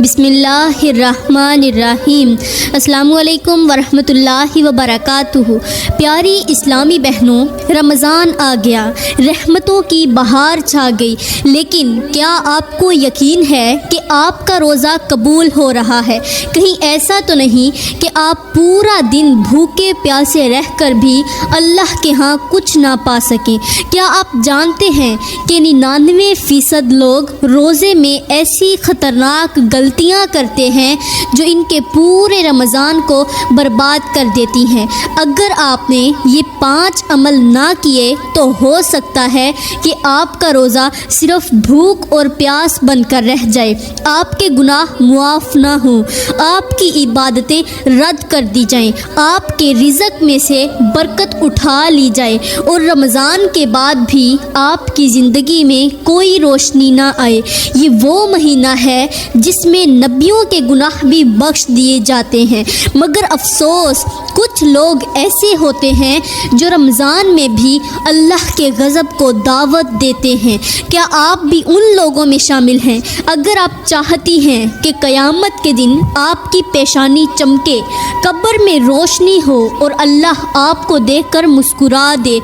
بسم اللہ الرحمن الرحیم۔ السلام علیکم ورحمۃ اللہ وبرکاتہ۔ پیاری اسلامی بہنوں، رمضان آ گیا، رحمتوں کی بہار چھا گئی، لیکن کیا آپ کو یقین ہے کہ آپ کا روزہ قبول ہو رہا ہے؟ کہیں ایسا تو نہیں کہ آپ پورا دن بھوکے پیاسے رہ کر بھی اللہ کے ہاں کچھ نہ پا سکیں؟ کیا آپ جانتے ہیں کہ 99% لوگ روزے میں ایسی خطرناک غلطیاں کرتے ہیں جو ان کے پورے رمضان کو برباد کر دیتی ہیں؟ اگر آپ نے یہ 5 عمل نہ کیے تو ہو سکتا ہے کہ آپ کا روزہ صرف بھوک اور پیاس بن کر رہ جائے، آپ کے گناہ معاف نہ ہوں، آپ کی عبادتیں رد کر دی جائیں، آپ کے رزق میں سے برکت اٹھا لی جائے اور رمضان کے بعد بھی آپ کی زندگی میں کوئی روشنی نہ آئے۔ یہ وہ مہینہ ہے جس میں نبیوں کے گناہ بھی بخش دیے جاتے ہیں، مگر افسوس کچھ لوگ ایسے ہوتے ہیں جو رمضان میں بھی اللہ کے غضب کو دعوت دیتے ہیں۔ کیا آپ بھی ان لوگوں میں شامل ہیں؟ اگر آپ چاہتی ہیں کہ قیامت کے دن آپ کی پیشانی چمکے، قبر میں روشنی ہو اور اللہ آپ کو دیکھ کر مسکرا دے،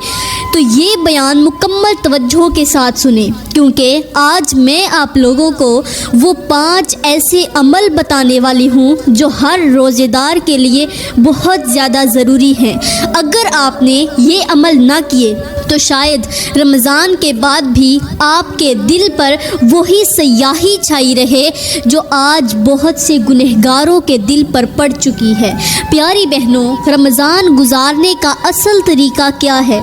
تو یہ بیان مکمل توجہ کے ساتھ سنیں، کیونکہ آج میں آپ لوگوں کو وہ 5 ایسے عمل بتانے والی ہوں جو ہر روزے دار کے لیے بہت زیادہ ضروری ہیں۔ اگر آپ نے یہ عمل نہ کیے تو شاید رمضان کے بعد بھی آپ کے دل پر وہی سیاہی چھائی رہے جو آج بہت سے گنہگاروں کے دل پر پڑ چکی ہے۔ پیاری بہنوں، رمضان گزارنے کا اصل طریقہ کیا ہے؟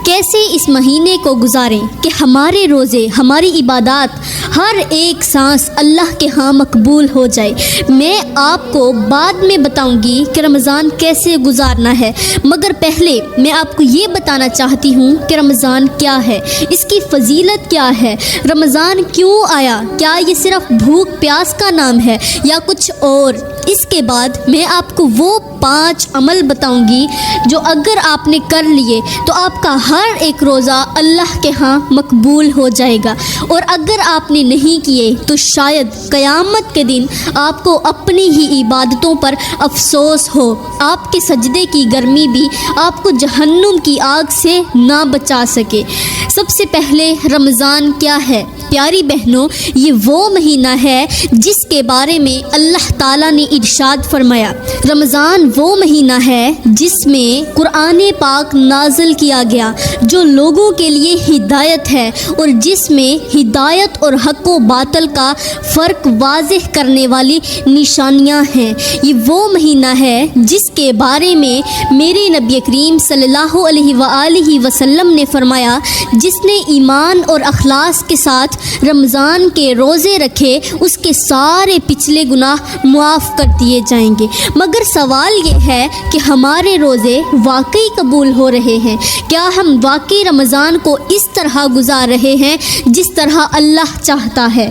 کیسے اس مہینے کو گزاریں کہ ہمارے روزے، ہماری عبادات، ہر ایک سانس اللہ کے ہاں مقبول ہو جائے؟ میں آپ کو بعد میں بتاؤں گی کہ رمضان کیسے گزارنا ہے، مگر پہلے میں آپ کو یہ بتانا چاہتی ہوں کہ رمضان کیا ہے، اس کی فضیلت کیا ہے، رمضان کیوں آیا، کیا یہ صرف بھوک پیاس کا نام ہے یا کچھ اور؟ اس کے بعد میں آپ کو وہ 5 عمل بتاؤں گی جو اگر آپ نے کر لیے تو آپ کا ہر ایک روزہ اللہ کے ہاں مقبول ہو جائے گا، اور اگر آپ نے نہیں کیے تو شاید قیامت کے دن آپ کو اپنی ہی عبادتوں پر افسوس ہو، آپ کے سجدے کی گرمی بھی آپ کو جہنم کی آگ سے نہ بچا سکے۔ سب سے پہلے رمضان کیا ہے؟ پیاری بہنوں، یہ وہ مہینہ ہے جس کے بارے میں اللہ تعالیٰ نے ارشاد فرمایا۔ رمضان وہ مہینہ ہے جس میں قرآن پاک نازل کیا گیا جو لوگوں کے لیے ہدایت ہے، اور جس میں ہدایت اور حق و باطل کا فرق واضح کرنے والی نشانیاں ہیں۔ یہ وہ مہینہ ہے جس کے بارے میں میرے نبی کریم صلی اللہ علیہ وآلہ وسلم نے فرمایا، جس نے ایمان اور اخلاص کے ساتھ رمضان کے روزے رکھے اس کے سارے پچھلے گناہ معاف کر دیے جائیں گے۔ مگر سوال یہ ہے کہ ہمارے روزے واقعی قبول ہو رہے ہیں؟ کیا ہم واقعی رمضان کو اس طرح گزار رہے ہیں جس طرح اللہ چاہتا ہے؟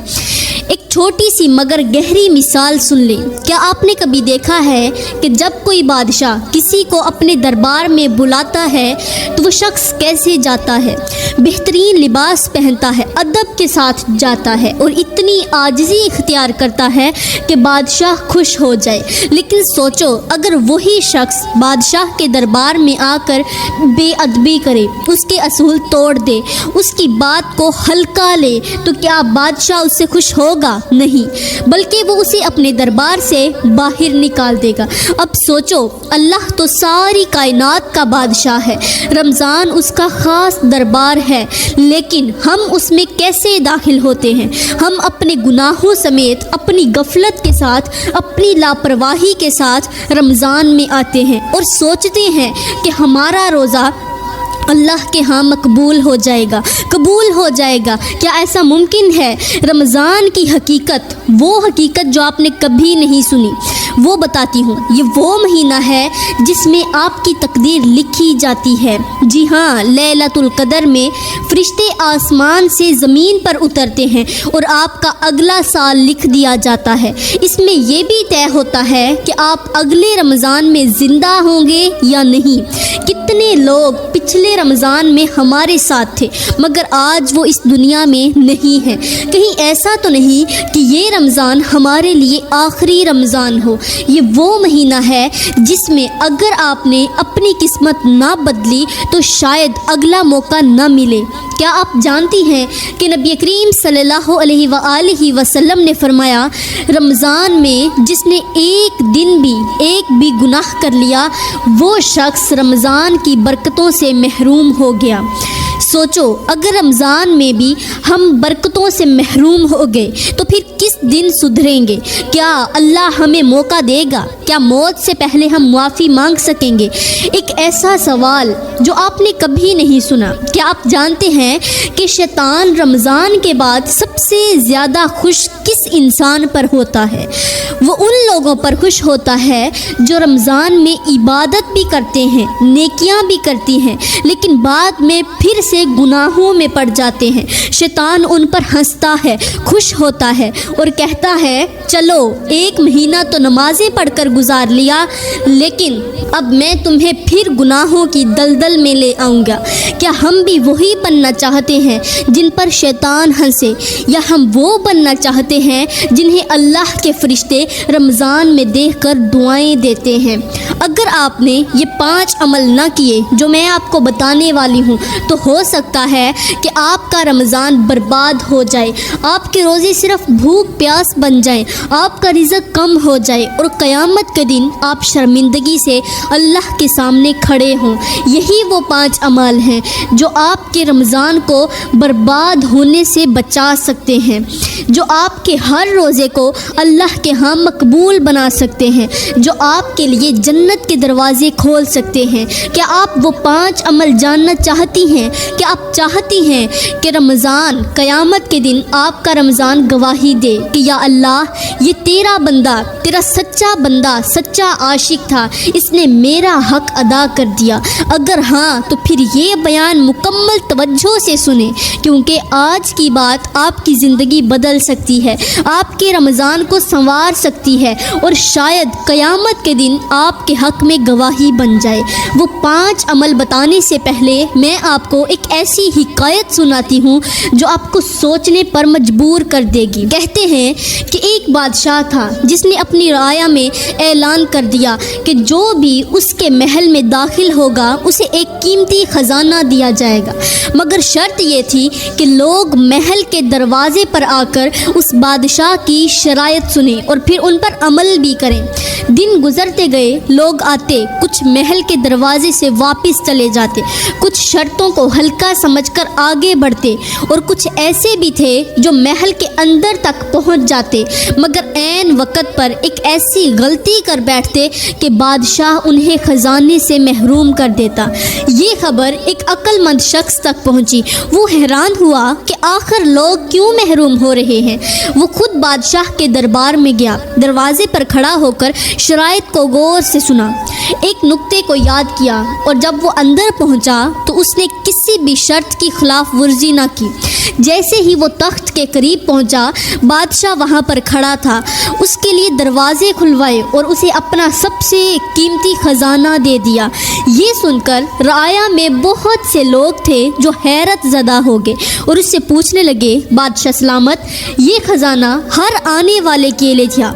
ایک چھوٹی سی مگر گہری مثال سن لیں۔ کیا آپ نے کبھی دیکھا ہے کہ جب کوئی بادشاہ کسی کو اپنے دربار میں بلاتا ہے تو وہ شخص کیسے جاتا ہے؟ بہترین لباس پہنتا ہے، ادب کے ساتھ جاتا ہے اور اتنی عاجزی اختیار کرتا ہے کہ بادشاہ خوش ہو جائے۔ لیکن سوچو، اگر وہی شخص بادشاہ کے دربار میں آ کر بے ادبی کرے، اس کے اصول توڑ دے، اس کی بات کو ہلکا لے، تو کیا بادشاہ اس سے خوش ہوگا؟ نہیں، بلکہ وہ اسے اپنے دربار سے باہر نکال دے گا۔ اب سوچو، اللہ تو ساری کائنات کا بادشاہ ہے، رمضان اس کا خاص دربار ہے، لیکن ہم اس میں کیسے داخل ہوتے ہیں؟ ہم اپنے گناہوں سمیت، اپنی غفلت کے ساتھ، اپنی لاپرواہی کے ساتھ رمضان میں آتے ہیں اور سوچتے ہیں کہ ہمارا روزہ اللہ کے ہاں مقبول ہو جائے گا، قبول ہو جائے گا۔ کیا ایسا ممکن ہے؟ رمضان کی حقیقت، وہ حقیقت جو آپ نے کبھی نہیں سنی، وہ بتاتی ہوں۔ یہ وہ مہینہ ہے جس میں آپ کی تقدیر لکھی جاتی ہے۔ جی ہاں، لیلۃ القدر میں فرشتے آسمان سے زمین پر اترتے ہیں اور آپ کا اگلا سال لکھ دیا جاتا ہے۔ اس میں یہ بھی طے ہوتا ہے کہ آپ اگلے رمضان میں زندہ ہوں گے یا نہیں۔ کتنے لوگ پچھلے رمضان میں ہمارے ساتھ تھے مگر آج وہ اس دنیا میں نہیں ہیں۔ کہیں ایسا تو نہیں کہ یہ رمضان ہمارے لیے آخری رمضان ہو۔ یہ وہ مہینہ ہے جس میں اگر آپ نے اپنی قسمت نہ بدلی تو شاید اگلا موقع نہ ملے۔ کیا آپ جانتی ہیں کہ نبی کریم صلی اللہ علیہ وآلہ وسلم نے فرمایا، رمضان میں جس نے ایک دن بھی گناہ کر لیا وہ شخص رمضان کی برکتوں سے محروم ہو گیا۔ سوچو، اگر رمضان میں بھی ہم برکتوں سے محروم ہو گئے تو پھر کس دن سدھریں گے؟ کیا اللہ ہمیں موقع دے گا؟ کیا موت سے پہلے ہم معافی مانگ سکیں گے؟ ایک ایسا سوال جو آپ نے کبھی نہیں سنا۔ کیا آپ جانتے ہیں کہ شیطان رمضان کے بعد سب سے زیادہ خوش کس انسان پر ہوتا ہے؟ وہ ان لوگوں پر خوش ہوتا ہے جو رمضان میں عبادت بھی کرتے ہیں، نیکیاں بھی کرتی ہیں، لیکن بعد میں پھر سے گناہوں میں پڑ جاتے ہیں۔ شیطان ان پر ہنستا ہے، خوش ہوتا ہے اور کہتا ہے، چلو ایک مہینہ تو نمازیں پڑھ کر گزار لیا، لیکن اب میں تمہیں پھر گناہوں کی دلدل میں لے آؤں گا۔ کیا ہم بھی وہی بننا چاہتے ہیں جن پر شیطان ہنسے، یا ہم وہ بننا چاہتے ہیں جنہیں اللہ کے فرشتے رمضان میں دیکھ کر دعائیں دیتے ہیں؟ اگر آپ نے یہ 5 عمل نہ کیے جو میں آپ کو بتانے والی ہوں تو ہو سکتا ہے کہ آپ کا رمضان برباد ہو جائے، آپ کے روزے صرف بھوک پیاس بن جائیں، آپ کا رزق کم ہو جائے اور قیامت کے دن آپ شرمندگی سے اللہ کے سامنے کھڑے ہوں۔ یہی وہ 5 عمل ہیں جو آپ کے رمضان کو برباد ہونے سے بچا سکتے ہیں، جو آپ کے ہر روزے کو اللہ کے ہاں مقبول بنا سکتے ہیں، جو آپ کے لیے جنت کے دروازے کھول سکتے ہیں۔ کیا آپ وہ 5 عمل جاننا چاہتی ہیں؟ کیا آپ چاہتی ہیں کہ رمضان قیامت کے دن آپ کا رمضان گواہی دے کہ یا اللہ، یہ تیرا بندہ، تیرا سچا بندہ، سچا عاشق تھا، اس نے میرا حق ادا کر دیا؟ اگر ہاں تو پھر یہ بیان مکمل توجہ سے سنیں، کیونکہ آج کی بات آپ کی زندگی بدل سکتی ہے، آپ کے رمضان کو سنوار سکتی ہے اور شاید قیامت کے دن آپ کے حق میں گواہی بن جائے۔ وہ 5 عمل بتانے سے پہلے میں آپ کو ایک ایسی حکایت سناتی ہوں جو آپ کو سوچنے پر مجبور کر دے گی۔ کہتے ہیں کہ ایک بادشاہ تھا جس نے اپنی رعایا میں اعلان کر دیا کہ جو بھی اس کے محل میں داخل ہوگا اسے ایک قیمتی خزانہ دیا جائے گا، مگر شرط یہ تھی کہ لوگ محل کے دروازے پر آ کر اس بادشاہ کی شرائط سنیں اور پھر ان پر عمل بھی کریں۔ دن گزرتے گئے، لوگ آتے، کچھ محل کے دروازے سے واپس چلے جاتے، کچھ شرطوں کو ہلکا سمجھ کر آگے بڑھتے اور کچھ ایسے بھی تھے جو محل کے اندر تک پہنچ جاتے مگر عین وقت پر ایک ایسی غلطی کر بیٹھتے کہ بادشاہ انہیں خزانے سے محروم کر دیتا۔ یہ خبر ایک عقل مند شخص تک پہنچی۔ وہ حیران ہوا کہ آخر لوگ کیوں محروم ہو رہے ہیں۔ وہ خود بادشاہ کے دربار میں گیا، دروازے پر کھڑا ہو کر شرائط کو غور سے سنا، ایک نقطے کو یاد کیا اور جب وہ اندر پہنچا تو اس نے کسی بھی شرط کی خلاف ورزی نہ کی۔ جیسے ہی وہ تخت کے قریب پہنچا، بادشاہ وہاں پر کھڑا تھا، اس کے لیے دروازے کھلوائے اور اسے اپنا سب سے قیمتی خزانہ دے دیا۔ یہ سن کر رعایا میں بہت سے لوگ تھے جو حیرت زدہ ہو گئے اور اس سے پوچھنے لگے، بادشاہ سلامت، یہ خزانہ ہر آنے والے کے لیے تھا،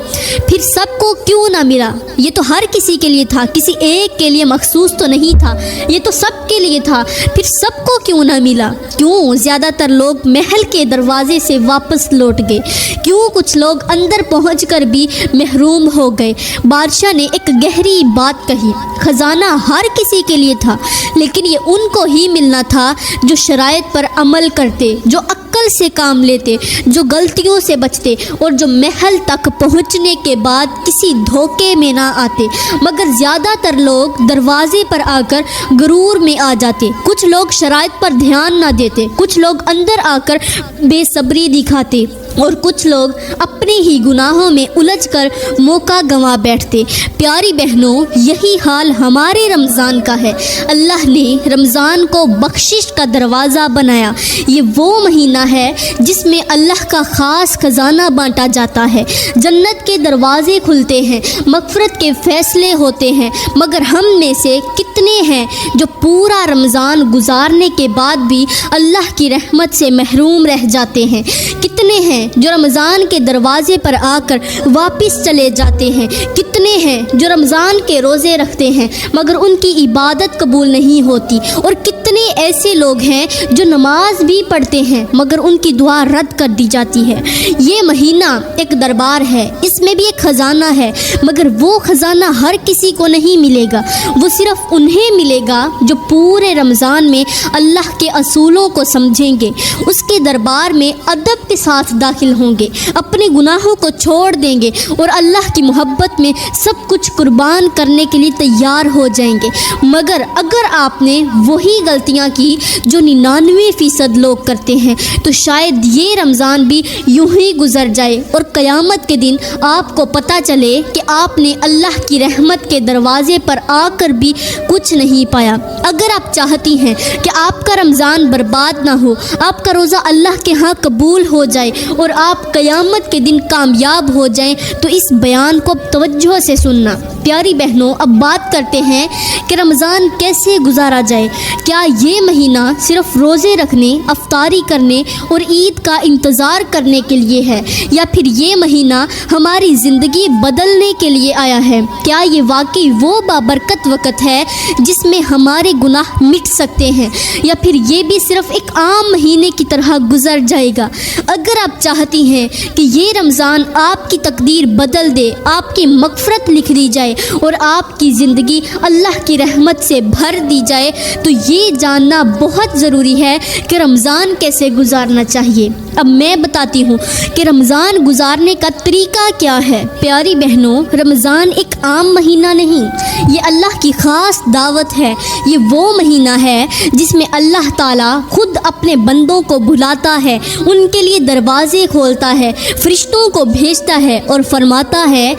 پھر سب کو کیوں نہ ملا؟ یہ تو ہر کسی کے لیے تھا، کسی ایک کے لیے مخصوص تو نہیں تھا، یہ تو سب کے لیے تھا، پھر سب کو کیوں نہ ملا؟ کیوں زیادہ تر لوگ محل کے دروازے سے واپس لوٹ گئے؟ کیوں کچھ لوگ اندر پہنچ کر بھی محروم ہو گئے؟ بادشاہ نے ایک گہری بات کہی، خزانہ ہر کسی کے لیے تھا، لیکن یہ ان کو ہی ملنا تھا جو شرائط پر عمل کرتے، جو عقل سے کام لیتے، جو غلطیوں سے بچتے اور جو محل تک پہنچنے کے بعد کسی دھوکے میں نہ آتے۔ مگر زیادہ تر لوگ دروازے پر آ کر غرور میں آ جاتے، کچھ لوگ شرائط پر دھیان نہ دیتے، کچھ لوگ اندر آ کر بے صبری دکھاتے اور کچھ لوگ اپنے ہی گناہوں میں الجھ کر موقع گنوا بیٹھتے۔ پیاری بہنوں، یہی حال ہمارے رمضان کا ہے۔ اللہ نے رمضان کو بخشش کا دروازہ بنایا۔ یہ وہ مہینہ ہے جس میں اللہ کا خاص خزانہ بانٹا جاتا ہے، جنت کے دروازے کھلتے ہیں، مغفرت کے فیصلے ہوتے ہیں۔ مگر ہم میں سے کتنے ہیں جو پورا رمضان گزارنے کے بعد بھی اللہ کی رحمت سے محروم رہ جاتے ہیں؟ کتنے ہیں جو رمضان کے دروازے پر آ کر واپس چلے جاتے ہیں؟ کتنے ہیں جو رمضان کے روزے رکھتے ہیں مگر ان کی عبادت قبول نہیں ہوتی؟ اور کتنے ایسے لوگ ہیں جو نماز بھی پڑھتے ہیں مگر ان کی دعا رد کر دی جاتی ہے؟ یہ مہینہ ایک دربار ہے، اس میں بھی ایک خزانہ ہے، مگر وہ خزانہ ہر کسی کو نہیں ملے گا۔ وہ صرف انہیں ملے گا جو پورے رمضان میں اللہ کے اصولوں کو سمجھیں گے، اس کے دربار میں ادب کے ساتھ داخل ہوں گے، اپنے گناہوں کو چھوڑ دیں گے اور اللہ کی محبت میں سب کچھ قربان کرنے کے لیے تیار ہو جائیں گے۔ مگر اگر آپ نے وہی غلطیاں کی جو 99% لوگ کرتے ہیں تو شاید یہ رمضان بھی یوں ہی گزر جائے اور قیامت کے دن آپ کو پتہ چلے کہ آپ نے اللہ کی رحمت کے دروازے پر آ کر بھی کچھ نہیں پایا۔ اگر آپ چاہتی ہیں کہ آپ کا رمضان برباد نہ ہو، آپ کا روزہ اللہ کے ہاں قبول ہو جائے اور آپ قیامت کے دن کامیاب ہو جائیں تو اس بیان کو توجہ سے سننا۔ پیاری بہنوں، اب بات کرتے ہیں کہ رمضان کیسے گزارا جائے۔ کیا یہ مہینہ صرف روزے رکھنے، افطاری کرنے اور عید کا انتظار کرنے کے لیے ہے، یا پھر یہ مہینہ ہماری زندگی بدلنے کے لیے آیا ہے؟ کیا یہ واقعی وہ بابرکت وقت ہے جس میں ہمارے گناہ مٹ سکتے ہیں، یا پھر یہ بھی صرف ایک عام مہینے کی طرح گزر جائے گا؟ اگر آپ چاہتی ہیں کہ یہ رمضان آپ کی تقدیر بدل دے، آپ کی مغفرت لکھ دی جائے اور آپ کی زندگی اللہ کی رحمت سے بھر دی جائے، تو یہ جاننا بہت ضروری ہے کہ رمضان کیسے گزارنا چاہیے۔ اب میں بتاتی ہوں کہ رمضان گزارنے کا طریقہ کیا ہے۔ پیاری بہنوں، رمضان ایک عام مہینہ نہیں، یہ اللہ کی خاص دعوت ہے۔ یہ وہ مہینہ ہے جس میں اللہ تعالیٰ خود اپنے بندوں کو بلاتا ہے، ان کے لیے دروازے کھولتا ہے، فرشتوں کو بھیجتا ہے اور فرماتا ہے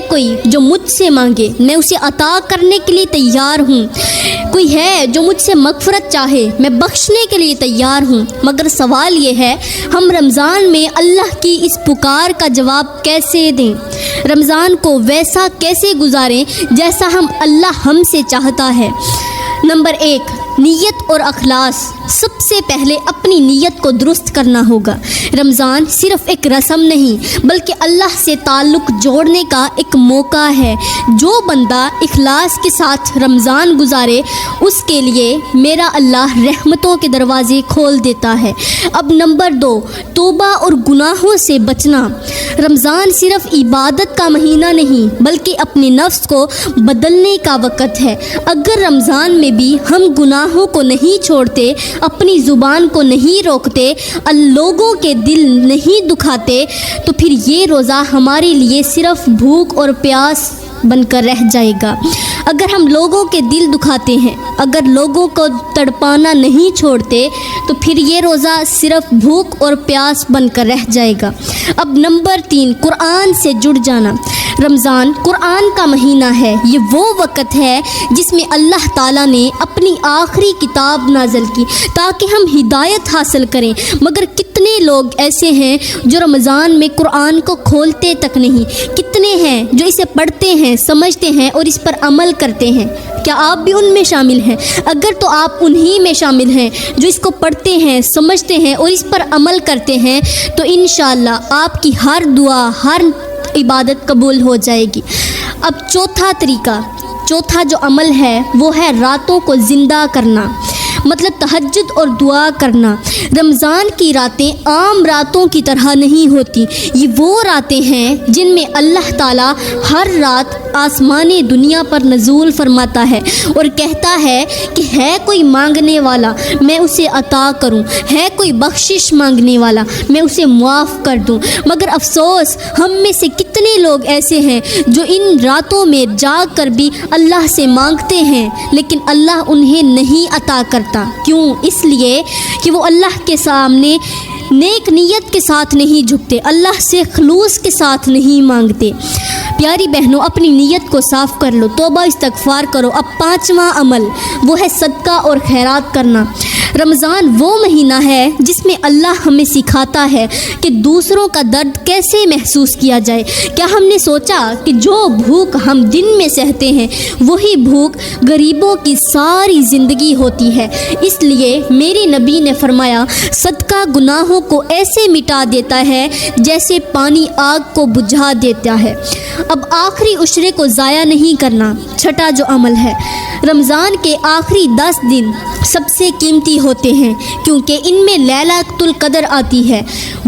کوئی جو مجھ سے مانگے میں اسے عطا کرنے کے لیے تیار ہوں، کوئی ہے جو مجھ سے مغفرت چاہے میں بخشنے کے لیے تیار ہوں۔ مگر سوال یہ ہے، ہم رمضان میں اللہ کی اس پکار کا جواب کیسے دیں؟ رمضان کو ویسا کیسے گزاریں جیسا اللہ ہم سے چاہتا ہے؟ نمبر 1، نیت اور اخلاص۔ سب سے پہلے اپنی نیت کو درست کرنا ہوگا۔ رمضان صرف ایک رسم نہیں بلکہ اللہ سے تعلق جوڑنے کا ایک موقع ہے۔ جو بندہ اخلاص کے ساتھ رمضان گزارے اس کے لیے میرا اللہ رحمتوں کے دروازے کھول دیتا ہے۔ اب نمبر 2، توبہ اور گناہوں سے بچنا۔ رمضان صرف عبادت کا مہینہ نہیں بلکہ اپنے نفس کو بدلنے کا وقت ہے۔ اگر رمضان میں بھی ہم گناہوں کو نہیں چھوڑتے، اپنی زبان کو نہیں روکتے، لوگوں کے دل نہیں دکھاتے، تو پھر یہ روزہ ہمارے لیے صرف بھوک اور پیاس بن کر رہ جائے گا۔ اگر ہم لوگوں کے دل دکھاتے ہیں، اگر لوگوں کو تڑپانا نہیں چھوڑتے، تو پھر یہ روزہ صرف بھوک اور پیاس بن کر رہ جائے گا۔ اب نمبر 3، قرآن سے جڑ جانا۔ رمضان قرآن کا مہینہ ہے۔ یہ وہ وقت ہے جس میں اللہ تعالیٰ نے اپنی آخری کتاب نازل کی تاکہ ہم ہدایت حاصل کریں، مگر کتنے لوگ ایسے ہیں جو رمضان میں قرآن کو کھولتے تک نہیں؟ کتنے ہیں جو اسے پڑھتے ہیں، سمجھتے ہیں اور اس پر عمل کرتے ہیں؟ کیا آپ بھی ان میں شامل ہیں؟ اگر تو آپ انہی میں شامل ہیں جو اس کو پڑھتے ہیں، سمجھتے ہیں اور اس پر عمل کرتے ہیں، تو انشاءاللہ آپ کی ہر دعا، ہر عبادت قبول ہو جائے گی۔ اب چوتھا جو عمل ہے وہ ہے راتوں کو زندہ کرنا، مطلب تہجد اور دعا کرنا۔ رمضان کی راتیں عام راتوں کی طرح نہیں ہوتی، یہ وہ راتیں ہیں جن میں اللہ تعالیٰ ہر رات آسمانی دنیا پر نزول فرماتا ہے اور کہتا ہے کہ ہے کوئی مانگنے والا میں اسے عطا کروں، ہے کوئی بخشش مانگنے والا میں اسے معاف کر دوں۔ مگر افسوس، ہم میں سے کتنے لوگ ایسے ہیں جو ان راتوں میں جاگ کر بھی اللہ سے مانگتے ہیں لیکن اللہ انہیں نہیں عطا کرتا۔ کیوں؟ اس لیے کہ وہ اللہ کے سامنے نیک نیت کے ساتھ نہیں جھکتے، اللہ سے خلوص کے ساتھ نہیں مانگتے۔ پیاری بہنوں، اپنی نیت کو صاف کر لو، توبہ استغفار کرو۔ اب 5واں عمل وہ ہے صدقہ اور خیرات کرنا۔ رمضان وہ مہینہ ہے جس میں اللہ ہمیں سکھاتا ہے کہ دوسروں کا درد کیسے محسوس کیا جائے۔ کیا ہم نے سوچا کہ جو بھوک ہم دن میں سہتے ہیں وہی بھوک غریبوں کی ساری زندگی ہوتی ہے؟ اس لیے میرے نبی نے فرمایا، صدقہ گناہوں کو ایسے مٹا دیتا ہے جیسے پانی آگ کو بجھا دیتا ہے۔ اب آخری عشرے کو ضائع نہیں کرنا۔ چھٹا جو عمل ہے، رمضان کے آخری 10 دن سب سے قیمتی ہوتے ہیں کیونکہ ان میں لیلۃ القدر آتی ہے،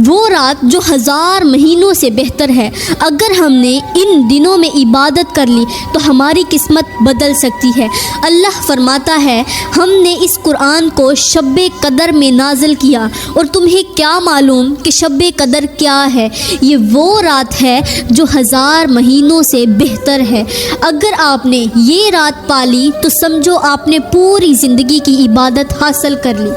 وہ رات جو 1000 مہینوں سے بہتر ہے۔ اگر ہم نے ان دنوں میں عبادت کر لی تو ہماری قسمت بدل سکتی ہے۔ اللہ فرماتا ہے، ہم نے اس قرآن کو شب قدر میں نازل کیا اور تمہیں کیا معلوم کہ شب قدر کیا ہے؟ یہ وہ رات ہے جو 1000 مہینوں سے بہتر ہے۔ اگر آپ نے یہ رات پالی تو سمجھو آپ نے پوری زندگی کی عبادت حاصل کر لی۔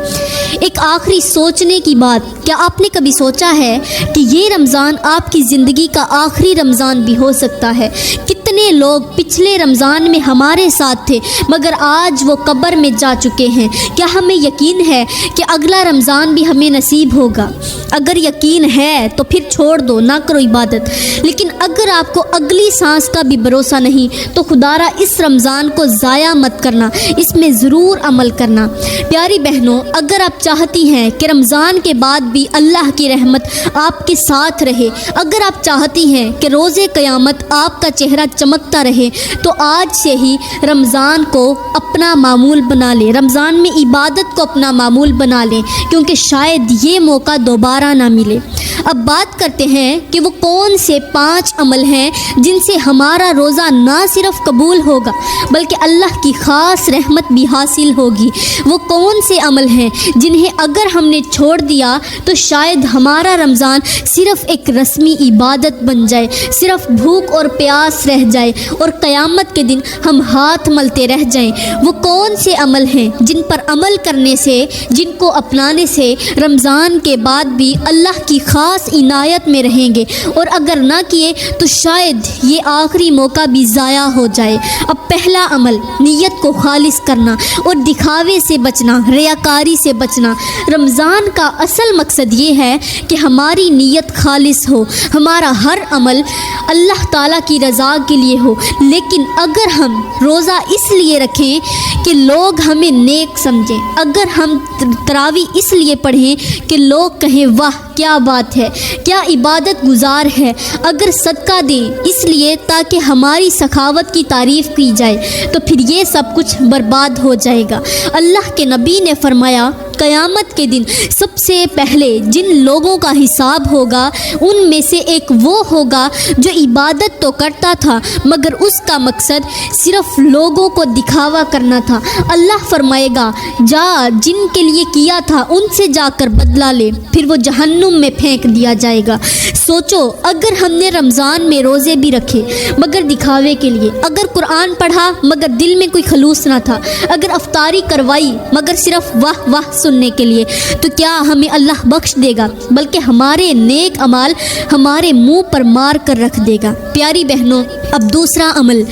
ایک آخری سوچنے کی بات، کیا آپ نے کبھی سوچا ہے کہ یہ رمضان آپ کی زندگی کا آخری رمضان بھی ہو سکتا ہے؟ کتنے لوگ پچھلے رمضان میں ہمارے ساتھ تھے مگر آج وہ قبر میں جا چکے ہیں۔ کیا ہمیں یقین ہے کہ اگلا رمضان بھی ہمیں نصیب ہوگا؟ اگر یقین ہے تو پھر چھوڑ دو، نہ کرو عبادت۔ لیکن اگر آپ کو اگلی سانس کا بھی بھروسہ نہیں تو خدارا اس رمضان کو ضائع مت کرنا، اس میں ضرور عمل کرنا۔ پیاری بہنوں، اگر آپ چاہتی ہیں کہ رمضان کے بعد بھی اللہ کی رحمت آپ کے ساتھ رہے، اگر آپ چاہتی ہیں کہ روز قیامت آپ کا چہرہ چمکتا رہے، تو آج سے ہی رمضان کو اپنا معمول بنا لیں، رمضان میں عبادت کو اپنا معمول بنا لیں، کیونکہ شاید یہ موقع دوبارہ نہ ملے۔ اب بات کرتے ہیں کہ وہ کون سے 5 عمل ہیں جن سے ہمارا روزہ نہ صرف قبول ہوگا بلکہ اللہ کی خاص رحمت بھی حاصل ہوگی۔ وہ کون سے عمل ہیں جنہیں اگر ہم نے چھوڑ دیا تو شاید ہمارا رمضان صرف ایک رسمی عبادت بن جائے، صرف بھوک اور پیاس رہ جائے اور قیامت کے دن ہم ہاتھ ملتے رہ جائیں۔ وہ کون سے عمل ہیں جن پر عمل کرنے سے، جن کو اپنانے سے رمضان کے بعد بھی اللہ کی خاص عنایت میں رہیں گے، اور اگر نہ کیے تو شاید یہ آخری موقع بھی ضائع ہو جائے۔ اب پہلا عمل، نیت کو خالص کرنا اور دکھاوے سے بچنا، ریاکاری سے بچنا۔ رمضان کا اصل مقصد یہ ہے کہ ہماری نیت خالص ہو، ہمارا ہر عمل اللہ تعالیٰ کی رضا کے لیے ہو۔ لیکن اگر ہم روزہ اس لیے رکھیں کہ لوگ ہمیں نیک سمجھیں، اگر ہم تراویح اس لیے پڑھیں کہ لوگ کہیں واہ کیا بات ہے، کیا عبادت گزار ہے، اگر صدقہ دیں اس لیے تاکہ ہماری سخاوت کی تعریف کی جائے، تو پھر یہ سب کچھ برباد ہو جائے گا۔ اللہ کے نبی نے فرمایا، قیامت کے دن سب سے پہلے جن لوگوں کا حساب ہوگا ان میں سے ایک وہ ہوگا جو عبادت تو کرتا تھا مگر اس کا مقصد صرف لوگوں کو دکھاوا کرنا تھا۔ اللہ فرمائے گا، جا جن کے لیے کیا تھا ان سے جا کر بدلہ لے، پھر وہ جہنم میں پھینک دیا جائے گا۔ سوچو، اگر ہم نے رمضان میں روزے بھی رکھے مگر دکھاوے کے لیے، اگر قرآن پڑھا مگر دل میں کوئی خلوص نہ تھا، اگر افطاری کروائی مگر صرف واہ واہ سننے کے لیے، تو کیا ہمیں اللہ بخش دے گا؟ بلکہ ہمارے نیک اعمال ہمارے منہ پر مار کر رکھ دے گا۔ پیاری بہنوں، اب دوسرا عمل،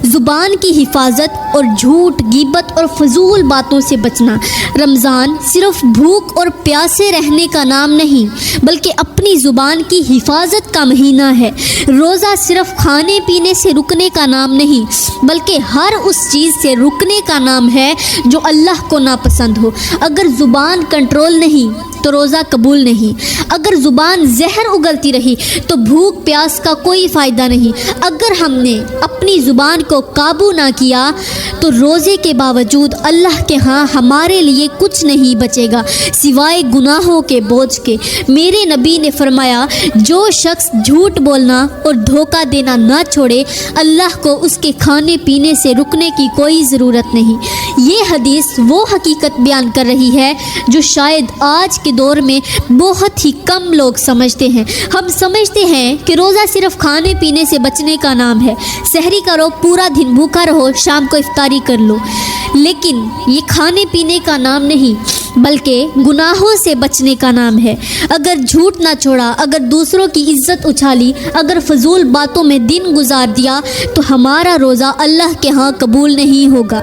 زبان کی حفاظت اور جھوٹ، غیبت اور فضول باتوں سے بچنا۔ رمضان صرف بھوک اور پیاسے رہنے کا نام نہیں بلکہ اپنی زبان کی حفاظت کا مہینہ ہے۔ روزہ صرف کھانے پینے سے رکنے کا نام نہیں بلکہ ہر اس چیز سے رکنے کا نام ہے جو اللہ کو ناپسند ہو۔ اگر زبان کنٹرول نہیں تو روزہ قبول نہیں۔ اگر زبان زہر اگلتی رہی تو بھوک پیاس کا کوئی فائدہ نہیں۔ اگر ہم نے اپنی زبان کو قابو نہ کیا تو روزے کے باوجود اللہ کے ہاں ہمارے لیے کچھ نہیں بچے گا سوائے گناہوں کے بوجھ کے۔ میرے نبی نے فرمایا، جو شخص جھوٹ بولنا اور دھوکہ دینا نہ چھوڑے، اللہ کو اس کے کھانے پینے سے رکنے کی کوئی ضرورت نہیں۔ یہ حدیث وہ حقیقت بیان کر رہی ہے جو شاید آج کے دور میں بہت ہی کم لوگ سمجھتے ہیں۔ ہم سمجھتے ہیں کہ روزہ صرف کھانے پینے سے بچنے کا نام ہے، سحری کرو، پورا دن بھوکا رہو، شام کو افطاری کر لو، لیکن یہ کھانے پینے کا نام نہیں بلکہ گناہوں سے بچنے کا نام ہے۔ اگر جھوٹ نہ چھوڑا، اگر دوسروں کی عزت اچھالی، اگر فضول باتوں میں دن گزار دیا تو ہمارا روزہ اللہ کے ہاں قبول نہیں ہوگا۔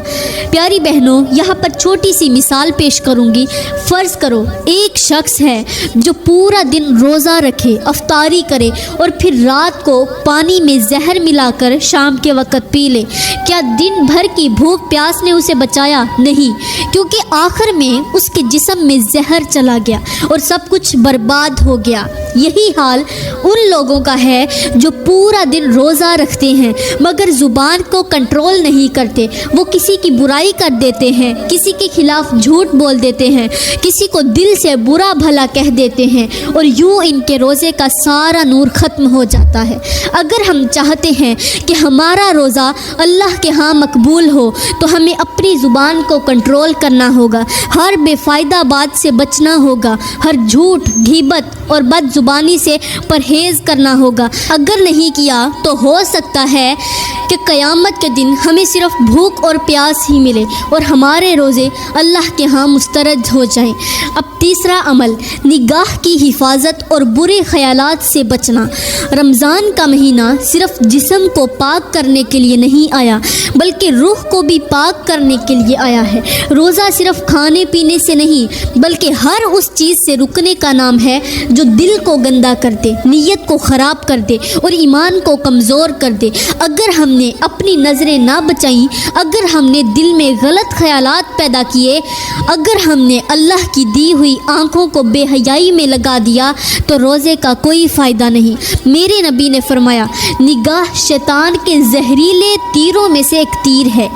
پیاری بہنوں، یہاں پر چھوٹی سی مثال پیش کروں گی۔ فرض کرو ایک شخص ہے جو پورا دن روزہ رکھے، افطاری کرے اور پھر رات کو پانی میں زہر ملا کر شام کے وقت پی لے۔ کیا دن بھر کی بھوک پیاس نے اسے بچایا؟ نہیں، کیونکہ آخر میں اس کے جسم میں زہر چلا گیا اور سب کچھ برباد ہو گیا۔ یہی حال ان لوگوں کا ہے جو پورا دن روزہ رکھتے ہیں مگر زبان کو کنٹرول نہیں کرتے۔ وہ کسی کی برائی کر دیتے ہیں، کسی کے خلاف جھوٹ بول دیتے ہیں، کسی کو دل سے برا بھلا کہہ دیتے ہیں اور یوں ان کے روزے کا سارا نور ختم ہو جاتا ہے۔ اگر ہم چاہتے ہیں کہ ہمارا روزہ اللہ کے ہاں مقبول ہو تو ہمیں اپنی زبان کو کنٹرول کرنا ہوگا، ہر بے فائدہ بات سے بچنا ہوگا، ہر جھوٹ، غیبت اور بد زبانی سے پرہیز کرنا ہوگا۔ اگر نہیں کیا تو ہو سکتا ہے کہ قیامت کے دن ہمیں صرف بھوک اور پیاس ہی ملے اور ہمارے روزے اللہ کے ہاں مسترد ہو جائیں۔ اب تیسرا عمل، نگاہ کی حفاظت اور برے خیالات سے بچنا۔ رمضان کا مہینہ صرف جسم کو پاک کرنے کے لیے نہیں آیا بلکہ روح کو بھی پاک کرنے کے لیے آیا ہے۔ روزہ صرف کھانے پینے سے نہیں بلکہ ہر اس چیز سے رکنے کا نام ہے جو دل کو گندا کر دے، نیت کو خراب کر دے اور ایمان کو کمزور کر دے۔ اگر ہم نے اپنی نظریں نہ بچائیں، اگر ہم نے دل میں غلط خیالات پیدا کیے، اگر ہم نے اللہ کی دی ہوئی آنکھوں کو بے حیائی میں لگا دیا تو روزے کا کوئی فائدہ نہیں۔ میرے نبی نے فرمایا، نگاہ شیطان کے زہریلے تیروں میں سے ایک تیر ہے،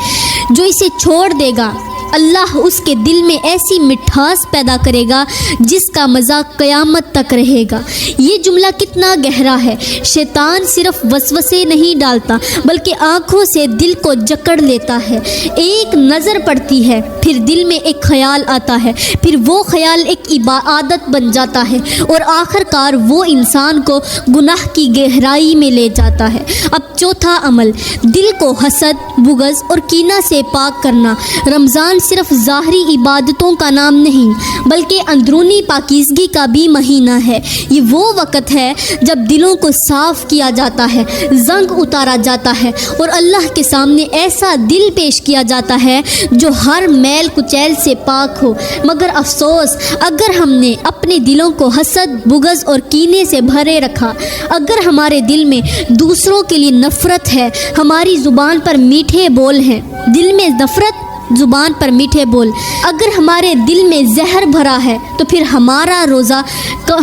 جو اسے چھوڑ دے گا اللہ اس کے دل میں ایسی مٹھاس پیدا کرے گا جس کا مزہ قیامت تک رہے گا۔ یہ جملہ کتنا گہرا ہے۔ شیطان صرف وسوسے نہیں ڈالتا بلکہ آنکھوں سے دل کو جکڑ لیتا ہے۔ ایک نظر پڑتی ہے، پھر دل میں ایک خیال آتا ہے، پھر وہ خیال ایک عادت بن جاتا ہے اور آخر کار وہ انسان کو گناہ کی گہرائی میں لے جاتا ہے۔ اب چوتھا عمل، دل کو حسد، بغض اور کینہ سے پاک کرنا۔ رمضان صرف ظاہری عبادتوں کا نام نہیں بلکہ اندرونی پاکیزگی کا بھی مہینہ ہے۔ یہ وہ وقت ہے جب دلوں کو صاف کیا جاتا ہے، زنگ اتارا جاتا ہے اور اللہ کے سامنے ایسا دل پیش کیا جاتا ہے جو ہر میل کچیل سے پاک ہو۔ مگر افسوس، اگر ہم نے اپنے دلوں کو حسد، بغض اور کینے سے بھرے رکھا، اگر ہمارے دل میں دوسروں کے لیے نفرت ہے، ہماری زبان پر میٹھے بول ہیں، دل میں نفرت، زبان پر میٹھے بول، اگر ہمارے دل میں زہر بھرا ہے تو پھر ہمارا روزہ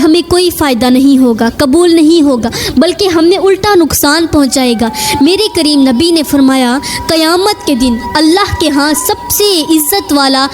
ہمیں کوئی فائدہ نہیں ہوگا، قبول نہیں ہوگا بلکہ ہمیں الٹا نقصان پہنچائے گا۔ میرے کریم نبی نے فرمایا، قیامت کے دن اللہ کے ہاں سب سے عزت والا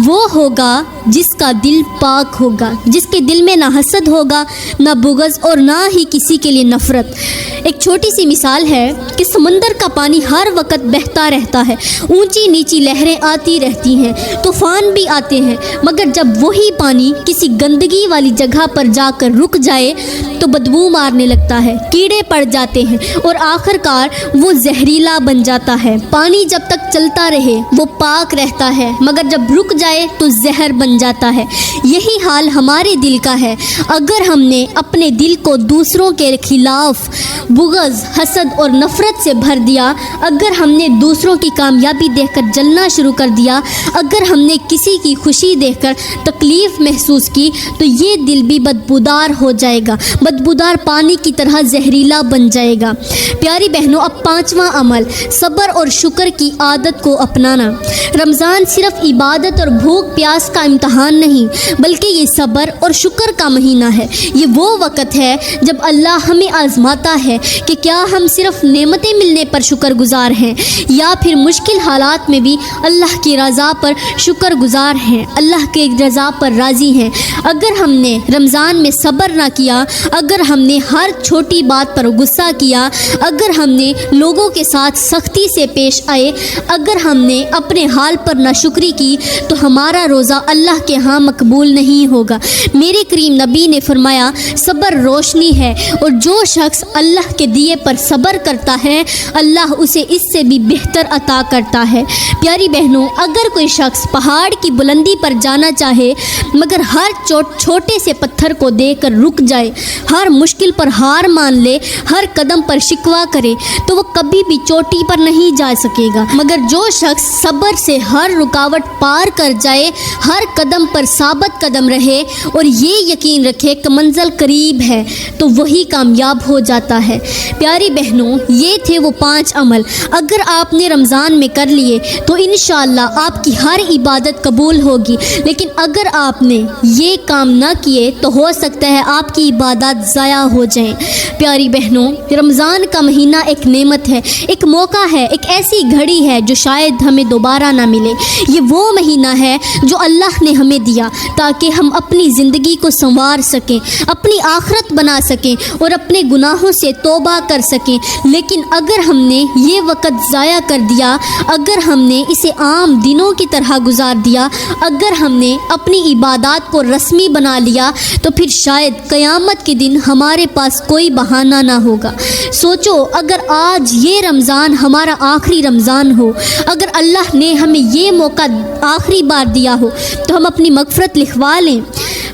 وہ ہوگا جس کا دل پاک ہوگا، جس کے دل میں نہ حسد ہوگا، نہ بغض اور نہ ہی کسی کے لیے نفرت۔ ایک چھوٹی سی مثال ہے کہ سمندر کا پانی ہر وقت بہتا رہتا ہے، اونچی نیچی لہریں آتی رہتی ہیں، طوفان بھی آتے ہیں، مگر جب وہی پانی کسی گندگی والی جگہ پر جا کر رک جائے تو بدبو مارنے لگتا ہے، کیڑے پڑ جاتے ہیں اور آخر کار وہ زہریلا بن جاتا ہے۔ پانی جب تک چلتا رہے وہ پاک رہتا ہے، مگر جب رک جائے تو زہر بن جاتا ہے۔ یہی حال ہمارے دل کا ہے۔ اگر ہم نے اپنے دل کو دوسروں کے خلاف بغض، حسد اور نفرت سے بھر دیا، اگر ہم نے دوسروں کی کامیابی دیکھ کر جلنا شروع کر دیا، اگر ہم نے کسی کی خوشی دیکھ کر تکلیف محسوس کی، تو یہ دل بھی بدبودار ہو جائے گا، بدبودار پانی کی طرح زہریلا بن جائے گا۔ پیاری بہنوں، اب پانچواں عمل، صبر اور شکر کی عادت کو اپنانا۔ رمضان صرف عبادت اور بھوک پیاس کا امتحان نہیں بلکہ یہ صبر اور شکر کا مہینہ ہے۔ یہ وہ وقت ہے جب اللہ ہمیں آزماتا ہے کہ کیا ہم صرف نعمتیں ملنے پر شکر گزار ہیں یا پھر مشکل حالات میں بھی اللہ اللہ کی رضا پر شکر گزار ہیں، اللہ کے رضا پر راضی ہیں۔ اگر ہم نے رمضان میں صبر نہ کیا، اگر ہم نے ہر چھوٹی بات پر غصہ کیا، اگر ہم نے لوگوں کے ساتھ سختی سے پیش آئے، اگر ہم نے اپنے حال پر ناشکری کی تو ہمارا روزہ اللہ کے ہاں مقبول نہیں ہوگا۔ میرے کریم نبی نے فرمایا صبر روشنی ہے، اور جو شخص اللہ کے دیے پر صبر کرتا ہے اللہ اسے اس سے بھی بہتر عطا کرتا ہے۔ پیاری بہنوں، اگر کوئی شخص پہاڑ کی بلندی پر جانا چاہے مگر ہر چھوٹے سے پتھر کو دے کر رک جائے، ہر مشکل پر ہار مان لے، ہر قدم پر شکوہ کرے تو وہ کبھی بھی چوٹی پر نہیں جا سکے گا، مگر جو شخص صبر سے ہر رکاوٹ پار کر جائے، ہر قدم پر ثابت قدم رہے اور یہ یقین رکھے کہ منزل قریب ہے تو وہی کامیاب ہو جاتا ہے۔ پیاری بہنوں، یہ تھے وہ 5 عمل، اگر آپ نے رمضان میں کر لیے تو انشاءاللہ آپ کی ہر عبادت قبول ہوگی، لیکن اگر آپ نے یہ کام نہ کیے تو ہو سکتا ہے آپ کی عبادات ضائع ہو جائیں۔ پیاری بہنوں، رمضان کا مہینہ ایک نعمت ہے، ایک موقع ہے، ایک ایسی گھڑی ہے جو شاید ہمیں دوبارہ نہ ملے۔ یہ وہ مہینہ ہے جو اللہ نے ہمیں دیا تاکہ ہم اپنی زندگی کو سنوار سکیں، اپنی آخرت بنا سکیں اور اپنے گناہوں سے توبہ کر سکیں۔ لیکن اگر ہم نے یہ وقت ضائع کر دیا، اگر ہم نے اسے عام دنوں کی طرح گزار دیا، اگر ہم نے اپنی عبادات کو رسمی بنا لیا تو پھر شاید قیامت کے دن ہمارے پاس کوئی بہانہ نہ ہوگا۔ سوچو، اگر آج یہ رمضان ہمارا آخری رمضان ہو، اگر اللہ نے ہمیں یہ موقع آخری بار دیا ہو تو ہم اپنی مغفرت لکھوا لیں۔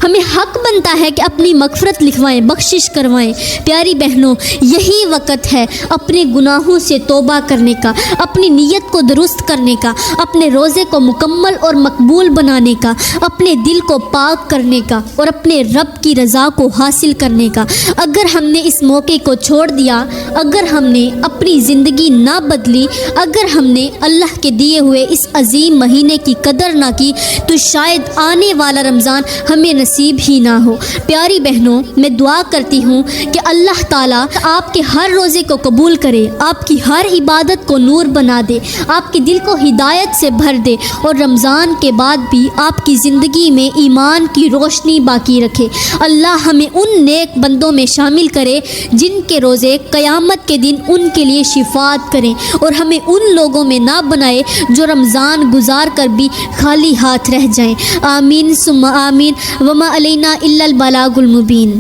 ہمیں حق بنتا ہے کہ اپنی مغفرت لکھوائیں، بخشش کروائیں۔ پیاری بہنوں، یہی وقت ہے اپنے گناہوں سے توبہ کرنے کا، اپنی نیت کو درست کرنے کا، اپنے روزے کو مکمل اور مقبول بنانے کا، اپنے دل کو پاک کرنے کا اور اپنے رب کی رضا کو حاصل کرنے کا۔ اگر ہم نے اس موقع کو چھوڑ دیا، اگر ہم نے اپنی زندگی نہ بدلی، اگر ہم نے اللہ کے دیے ہوئے اس عظیم مہینے کی قدر نہ کی تو شاید آنے والا رمضان ہمیں نصیب ہی نہ ہو۔ پیاری بہنوں، میں دعا کرتی ہوں کہ اللہ تعالیٰ آپ کے ہر روزے کو قبول کرے، آپ کی ہر عبادت کو نور بنا دے، آپ کے دل کو ہدایت سے بھر دے اور رمضان کے بعد بھی آپ کی زندگی میں ایمان کی روشنی باقی رکھے۔ اللہ ہمیں ان نیک بندوں میں شامل کرے جن کے روزے قیامت کے دن ان کے لیے شفاعت کریں، اور ہمیں ان لوگوں میں نہ بنائے جو رمضان گزار کر بھی خالی ہاتھ رہ جائیں۔ آمین ثم آمین۔ وما علینا الا البلاغ المبین۔